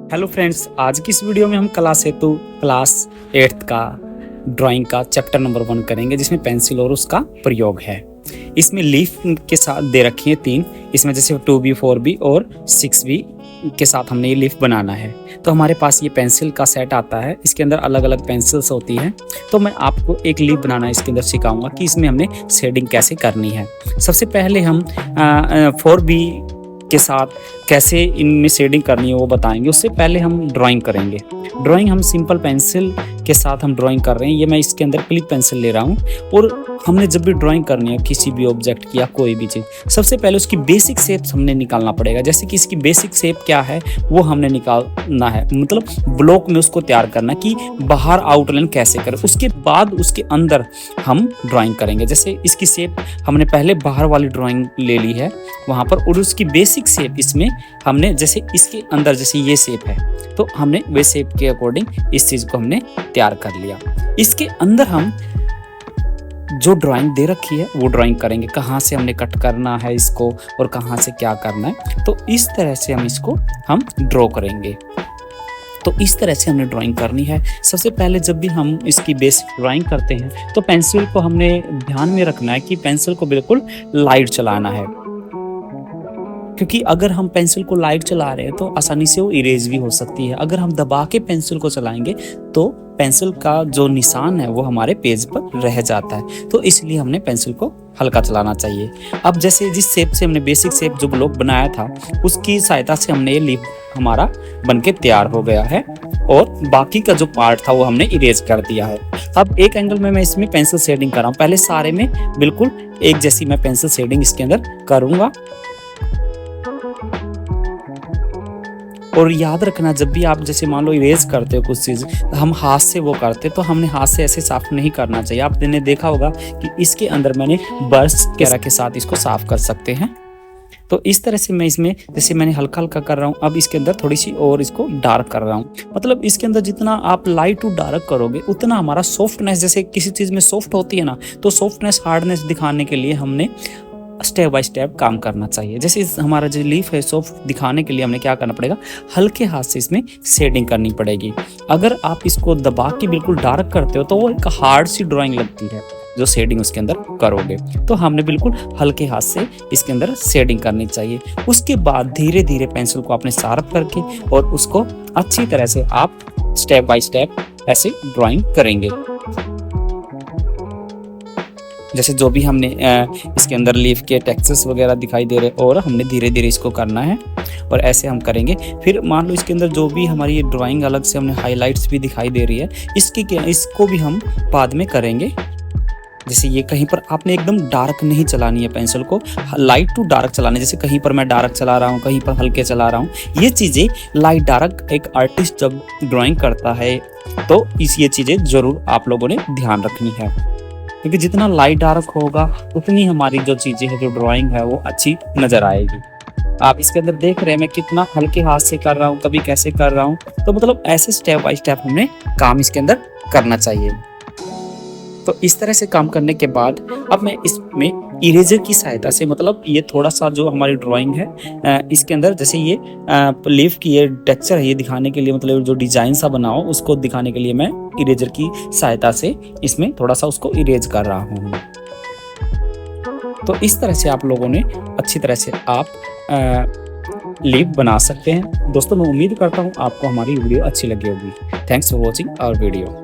Hello friends, आज की इस वीडियो में हम क्लास हेतु क्लास 8th का ड्राइंग का चैप्टर नंबर 1 करेंगे, जिसमें पेंसिल और उसका प्रयोग है। इसमें लीफ के साथ दे रखी है 3, इसमें जैसे 2B 4B और 6B के साथ हमने ये लीफ बनाना है। तो हमारे पास ये पेंसिल का सेट आता है, इसके अंदर अलग अलग पेंसिल्स होती हैं। तो मैं आपको एक लीफ बनाना इसके अंदर सिखाऊंगा कि इसमें हमने शेडिंग कैसे करनी है। सबसे पहले हम 4B के साथ कैसे इनमें शेडिंग करनी है वो बताएंगे। उससे पहले हम ड्राइंग करेंगे। ड्राइंग हम सिंपल पेंसिल के साथ हम ड्राइंग कर रहे हैं। ये मैं इसके अंदर क्लिप पेंसिल ले रहा हूँ। और हमने जब भी ड्राइंग करनी है किसी भी ऑब्जेक्ट की या कोई भी चीज़, सबसे पहले उसकी बेसिक शेप्स हमने निकालना पड़ेगा। जैसे कि इसकी बेसिक शेप क्या है वो हमने निकालना है, मतलब ब्लॉक में उसको तैयार करना कि बाहर आउटलाइन कैसे करें। उसके बाद उसके अंदर हम ड्राइंग करेंगे। जैसे इसकी शेप हमने पहले बाहर वाली ड्राइंग ले ली है वहाँ पर, और उसकी बेसिक शेप इसमें हमने, जैसे इसके अंदर जैसे ये शेप है तो हमने वे शेप के अकॉर्डिंग इस चीज़ को हमने तैयार कर लिया। इसके अंदर हम जो ड्राइंग दे रखी है वो ड्राइंग करेंगे, कहाँ से हमने कट करना है इसको और कहाँ से क्या करना है। तो इस तरह से हम इसको ड्रॉ करेंगे। तो इस तरह से हमने ड्राइंग करनी है। सबसे पहले जब भी हम इसकी बेसिक ड्राइंग करते हैं तो पेंसिल को हमने ध्यान में रखना है कि पेंसिल को बिल्कुल लाइट चलाना है, क्योंकि अगर हम पेंसिल को लाइट चला रहे हैं तो आसानी से वो इरेज भी हो सकती है। अगर हम दबा के पेंसिल को चलाएंगे तो पेंसिल का जो निशान है वो हमारे पेज पर रह जाता है। तो इसलिए हमने पेंसिल को हल्का चलाना चाहिए। अब जैसे जिस शेप से हमने बेसिक शेप जो ब्लॉक बनाया था उसकी सहायता से हमने ये लीफ हमारा बनके तैयार हो गया है, और बाकी का जो पार्ट था वो हमने इरेज कर दिया है। अब एक एंगल में मैं इसमें पेंसिल शेडिंग कर रहा हूँ। पहले सारे में बिल्कुल एक जैसी मैं पेंसिल शेडिंग इसके अंदर करूँगा। और याद रखना, जब भी आप जैसे मान लो इरेज करते हो कुछ चीज़, हम हाथ से वो करते तो हमने हाथ से ऐसे साफ नहीं करना चाहिए। आपने देखा होगा कि इसके अंदर मैंने ब्रश वगैरह के साथ इसको साफ कर सकते हैं। तो इस तरह से मैं इसमें जैसे मैंने हल्का हल्का कर रहा हूँ। अब इसके अंदर थोड़ी सी और इसको डार्क कर रहा हूँ। मतलब इसके अंदर जितना आप लाइट टू डार्क करोगे उतना हमारा सॉफ्टनेस, जैसे किसी चीज़ में सॉफ्ट होती है ना, तो सॉफ्टनेस हार्डनेस दिखाने के लिए हमने स्टेप बाय स्टेप काम करना चाहिए। जैसे हमारा जो लीफ है सॉफ्ट दिखाने के लिए हमने क्या करना पड़ेगा, हल्के हाथ से इसमें शेडिंग करनी पड़ेगी। अगर आप इसको दबा के बिल्कुल डार्क करते हो तो वो एक हार्ड सी ड्राइंग लगती है जो शेडिंग उसके अंदर करोगे। तो हमने बिल्कुल हल्के हाथ से इसके अंदर शेडिंग करनी चाहिए। उसके बाद धीरे धीरे पेंसिल को आपने शार्प करके और उसको अच्छी तरह से आप स्टेप बाय स्टेप ऐसे ड्राइंग करेंगे। जैसे जो भी हमने इसके अंदर लीफ के टेक्सचर्स वगैरह दिखाई दे रहे, और हमने धीरे धीरे इसको करना है और ऐसे हम करेंगे। फिर मान लो इसके अंदर जो भी हमारी ये ड्राइंग अलग से हमने हाइलाइट्स भी दिखाई दे रही है, इसको भी हम बाद में करेंगे। जैसे ये कहीं पर आपने एकदम डार्क नहीं चलानी है पेंसिल को, लाइट टू डार्क चलानी है। जैसे कहीं पर मैं डार्क चला रहा हूँ, कहीं पर हल्के चला रहा हूँ। ये चीज़ें लाइट डार्क एक आर्टिस्ट जब ड्राइंग करता है तो ये चीज़ें ज़रूर आप लोगों ने ध्यान रखनी है, क्योंकि जितना लाइट डार्क होगा उतनी हमारी जो चीज़ें हैं, जो ड्राइंग है वो अच्छी नज़र आएगी। आप इसके अंदर देख रहे हैं मैं कितना हल्के हाथ से कर रहा हूँ, कभी कैसे कर रहा हूँ। तो मतलब ऐसे स्टेप बाय स्टेप हमने काम इसके अंदर करना चाहिए। तो इस तरह से काम करने के बाद अब मैं इसमें इरेजर की सहायता से, मतलब ये थोड़ा सा जो हमारी ड्राइंग है इसके अंदर जैसे ये लीफ की ये टेक्सचर है, ये दिखाने के लिए, मतलब जो डिजाइन सा बना हो उसको दिखाने के लिए मैं इरेजर की सहायता से इसमें थोड़ा सा उसको इरेज कर रहा हूँ। तो इस तरह से आप लोगों ने अच्छी तरह से आप लीफ बना सकते हैं। दोस्तों, मैं उम्मीद करता हूँ आपको हमारी वीडियो अच्छी लगी होगी। Thanks for watching our video.